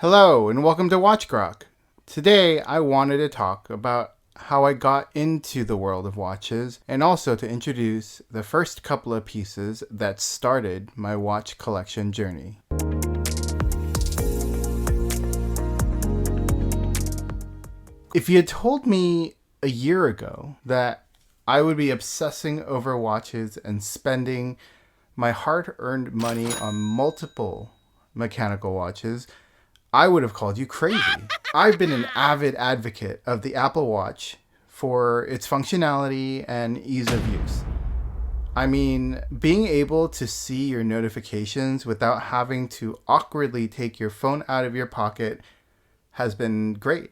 Hello and welcome to Watch Grok. Today I wanted to talk about how I got into the world of watches and also to introduce the first couple of pieces that started my watch collection journey. If you had told me a year ago that I would be obsessing over watches and spending my hard-earned money on multiple mechanical watches, I would have called you crazy. I've been an avid advocate of the Apple Watch for its functionality and ease of use. I mean, being able to see your notifications without having to awkwardly take your phone out of your pocket has been great.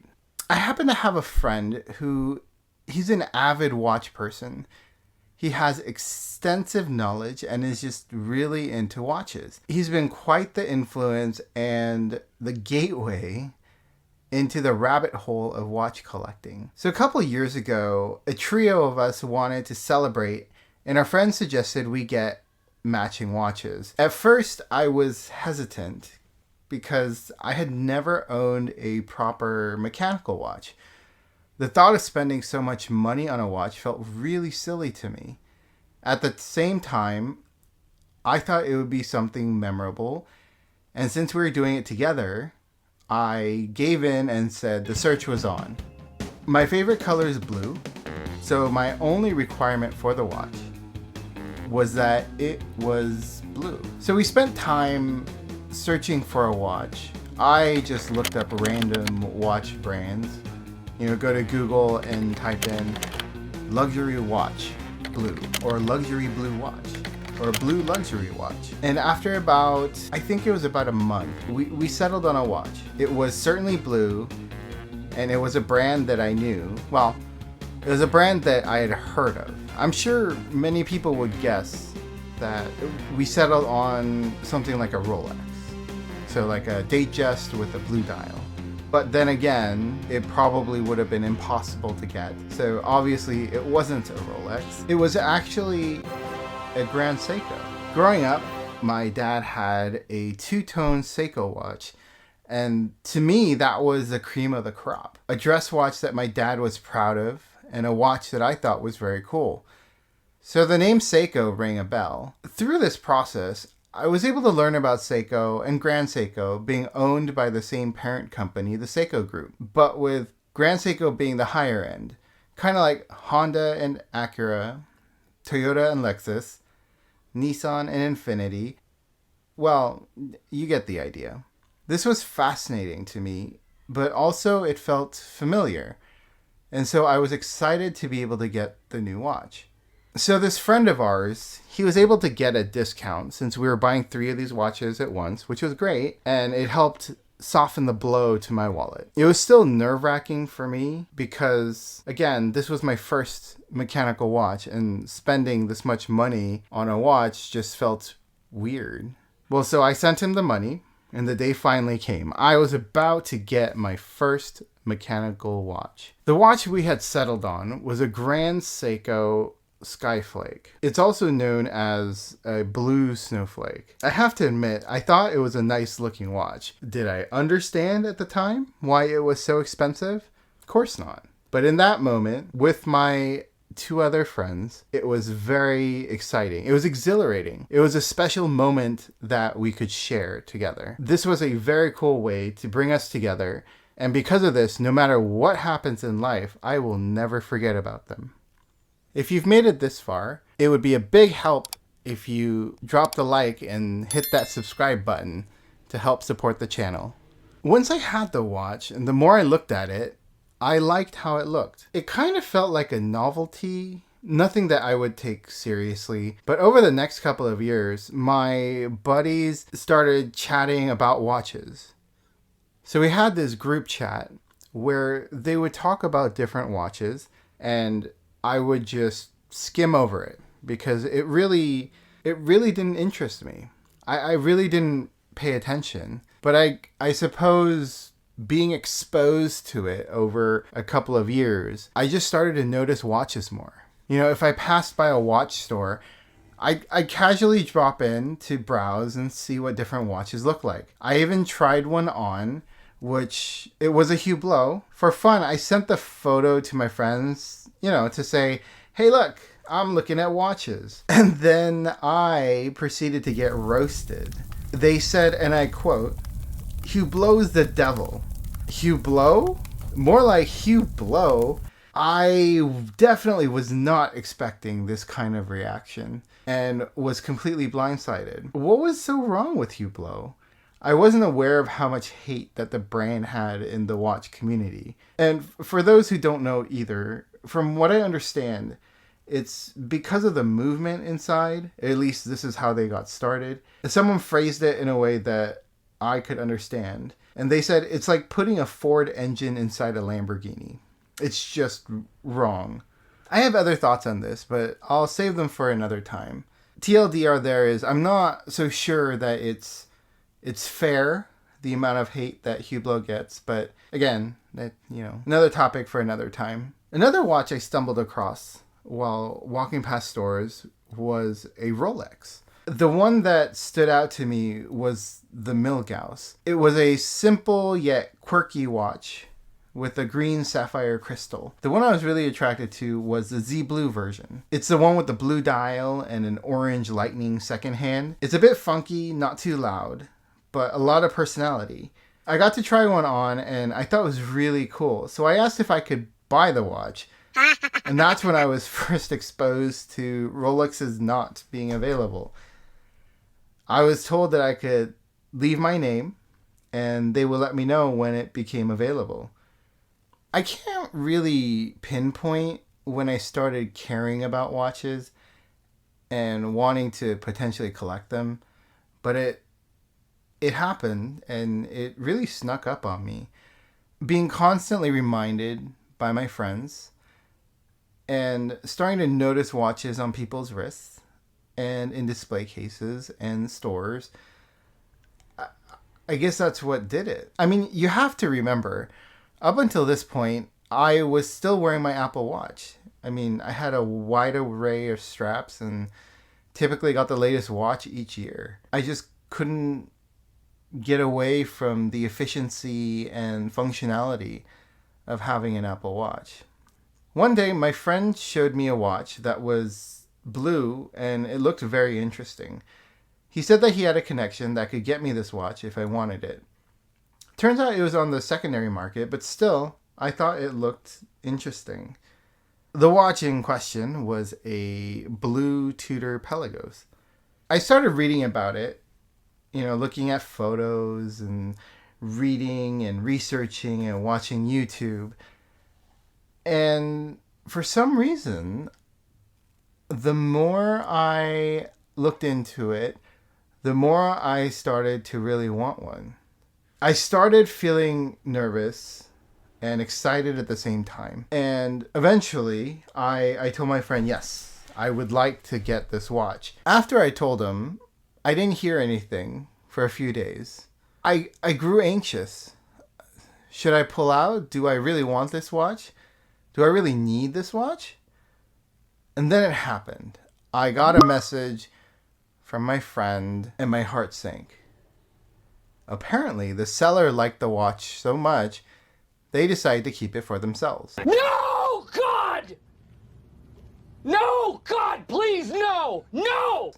I happen to have a friend he's an avid watch person. He has extensive knowledge and is just really into watches. He's been quite the influence and the gateway into the rabbit hole of watch collecting. So a couple of years ago, a trio of us wanted to celebrate, and our friends suggested we get matching watches. At first, I was hesitant because I had never owned a proper mechanical watch. The thought of spending so much money on a watch felt really silly to me. At the same time, I thought it would be something memorable, and since we were doing it together, I gave in and said the search was on. My favorite color is blue, so my only requirement for the watch was that it was blue. So we spent time searching for a watch. I just looked up random watch brands. Go to Google and type in luxury watch blue or luxury blue watch or blue luxury watch. And after I think it was about a month, we settled on a watch. It was certainly blue, and it was a brand that I knew. Well, it was a brand that I had heard of. I'm sure many people would guess that we settled on something like a Rolex. So like a Datejust with a blue dial. But then again, it probably would have been impossible to get. So obviously it wasn't a Rolex. It was actually a Grand Seiko. Growing up, my dad had a two-tone Seiko watch. And to me, that was the cream of the crop. A dress watch that my dad was proud of and a watch that I thought was very cool. So the name Seiko rang a bell. Through this process, I was able to learn about Seiko and Grand Seiko being owned by the same parent company, the Seiko Group, but with Grand Seiko being the higher end, kind of like Honda and Acura, Toyota and Lexus, Nissan and Infiniti. Well, you get the idea. This was fascinating to me, but also it felt familiar, and so I was excited to be able to get the new watch. So this friend of ours, he was able to get a discount since we were buying 3 of these watches at once, which was great, and it helped soften the blow to my wallet. It was still nerve-wracking for me because, again, this was my first mechanical watch, and spending this much money on a watch just felt weird. Well, so I sent him the money, and the day finally came. I was about to get my first mechanical watch. The watch we had settled on was a Grand Seiko Skyflake. It's also known as a blue snowflake. I have to admit, I thought it was a nice looking watch. Did I understand at the time why it was so expensive? Of course not. But in that moment, with my 2 other friends, it was very exciting. It was exhilarating. It was a special moment that we could share together. This was a very cool way to bring us together. And because of this, no matter what happens in life, I will never forget about them. If you've made it this far, it would be a big help if you drop the like and hit that subscribe button to help support the channel. Once I had the watch, and the more I looked at it, I liked how it looked. It kind of felt like a novelty, nothing that I would take seriously. But over the next couple of years, my buddies started chatting about watches. So we had this group chat where they would talk about different watches, and I would just skim over it because it really didn't interest me. I really didn't pay attention. But I suppose being exposed to it over a couple of years, I just started to notice watches more. If I passed by a watch store, I casually drop in to browse and see what different watches look like. I even tried one on, which it was a Hublot. For fun, I sent the photo to my friends, to say, hey, look, I'm looking at watches. And then I proceeded to get roasted. They said, and I quote, Hublot's the devil. Hublot? More like Hublot. I definitely was not expecting this kind of reaction and was completely blindsided. What was so wrong with Hublot? I wasn't aware of how much hate that the brand had in the watch community. And for those who don't know either, from what I understand, it's because of the movement inside. At least this is how they got started. Someone phrased it in a way that I could understand. And they said it's like putting a Ford engine inside a Lamborghini. It's just wrong. I have other thoughts on this, but I'll save them for another time. TLDR there is, I'm not so sure that it's fair, the amount of hate that Hublot gets, but again, another topic for another time. Another watch I stumbled across while walking past stores was a Rolex. The one that stood out to me was the Milgauss. It was a simple yet quirky watch with a green sapphire crystal. The one I was really attracted to was the Z Blue version. It's the one with the blue dial and an orange lightning second hand. It's a bit funky, not too loud, but a lot of personality. I got to try one on and I thought it was really cool. So I asked if I could buy the watch. And that's when I was first exposed to Rolexes not being available. I was told that I could leave my name and they will let me know when it became available. I can't really pinpoint when I started caring about watches and wanting to potentially collect them, but it happened and it really snuck up on me. Being constantly reminded by my friends and starting to notice watches on people's wrists and in display cases and stores, I guess that's what did it. I mean, you have to remember, up until this point, I was still wearing my Apple Watch. I mean, I had a wide array of straps and typically got the latest watch each year. I just couldn't get away from the efficiency and functionality of having an Apple Watch. One day, my friend showed me a watch that was blue and it looked very interesting. He said that he had a connection that could get me this watch if I wanted it. Turns out it was on the secondary market, but still, I thought it looked interesting. The watch in question was a blue Tudor Pelagos. I started reading about it, looking at photos and reading and researching and watching YouTube. And for some reason, the more I looked into it, the more I started to really want one. I started feeling nervous and excited at the same time. And eventually, I told my friend, yes, I would like to get this watch. After I told him, I didn't hear anything for a few days. I grew anxious. Should I pull out? Do I really want this watch? Do I really need this watch? And then it happened. I got a message from my friend and my heart sank. Apparently, the seller liked the watch so much, they decided to keep it for themselves. No, God! No, God, please, no! No!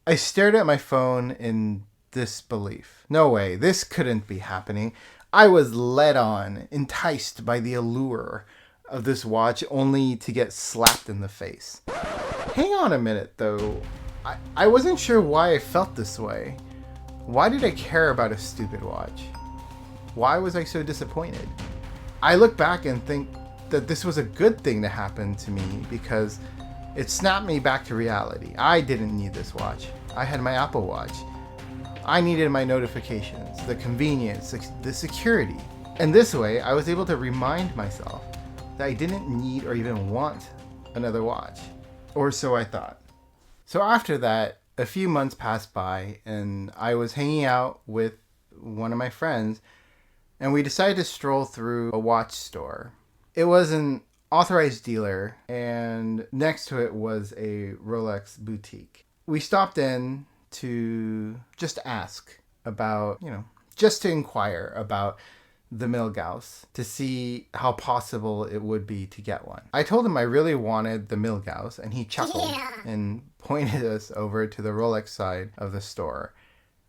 I stared at my phone in disbelief. No way, this couldn't be happening. I was led on, enticed by the allure of this watch, only to get slapped in the face. Hang on a minute, though. I wasn't sure why I felt this way. Why did I care about a stupid watch? Why was I so disappointed? I look back and think that this was a good thing to happen to me because it snapped me back to reality. I didn't need this watch. I had my Apple Watch. I needed my notifications, the convenience, the security. And this way, I was able to remind myself that I didn't need or even want another watch. Or so I thought. So after that, a few months passed by and I was hanging out with one of my friends and we decided to stroll through a watch store. It was an authorized dealer and next to it was a Rolex boutique. We stopped in to just ask about, just to inquire about the Milgauss to see how possible it would be to get one. I told him I really wanted the Milgauss, and he chuckled and pointed us over to the Rolex side of the store.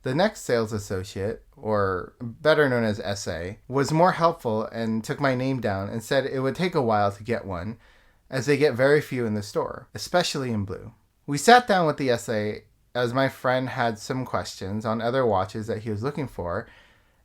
The next sales associate, or better known as SA, was more helpful and took my name down and said it would take a while to get one, as they get very few in the store, especially in blue. We sat down with the SA as my friend had some questions on other watches that he was looking for,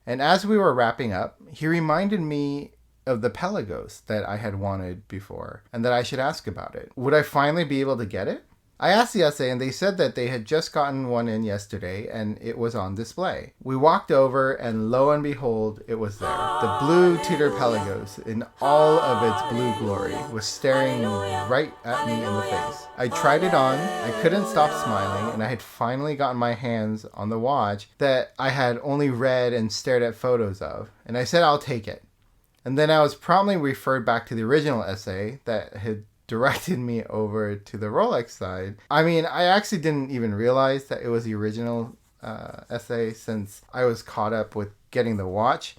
and as we were wrapping up, he reminded me of the Pelagos that I had wanted before and that I should ask about it. Would I finally be able to get it? I asked the SA and they said that they had just gotten one in yesterday and it was on display. We walked over and lo and behold, it was there. The blue Tudor Pelagos in all of its blue glory was staring right at me in the face. I tried it on, I couldn't stop smiling, and I had finally gotten my hands on the watch that I had only read and stared at photos of, and I said I'll take it. And then I was promptly referred back to the original SA that had directed me over to the Rolex side. I mean, I actually didn't even realize that it was the original SA since I was caught up with getting the watch.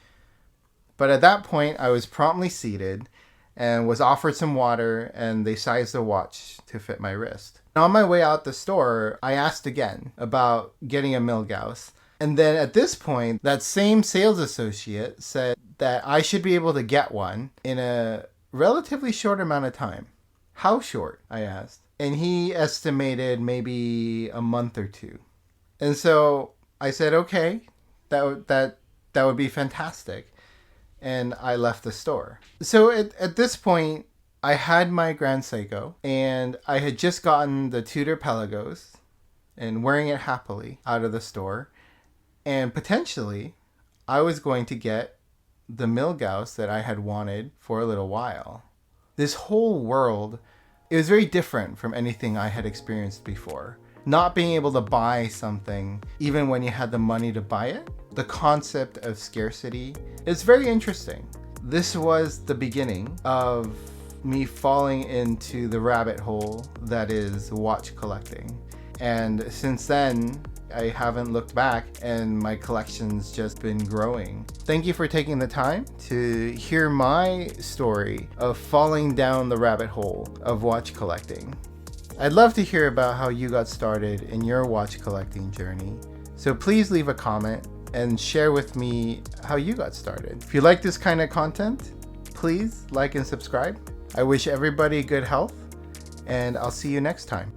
But at that point, I was promptly seated and was offered some water, and they sized the watch to fit my wrist. And on my way out the store, I asked again about getting a Milgauss. And then at this point, that same sales associate said that I should be able to get one in a relatively short amount of time. How short? I asked. And he estimated maybe a month or two. And so I said, okay, that would be fantastic. And I left the store. So at this point, I had my Grand Seiko, and I had just gotten the Tudor Pelagos and wearing it happily out of the store. And potentially, I was going to get the Milgauss that I had wanted for a little while. This whole world, it was very different from anything I had experienced before. Not being able to buy something even when you had the money to buy it, the concept of scarcity, is very interesting. This was the beginning of me falling into the rabbit hole that is watch collecting. And since then, I haven't looked back, and my collection's just been growing. Thank you for taking the time to hear my story of falling down the rabbit hole of watch collecting. I'd love to hear about how you got started in your watch collecting journey. So please leave a comment and share with me how you got started. If you like this kind of content, please like and subscribe. I wish everybody good health, and I'll see you next time.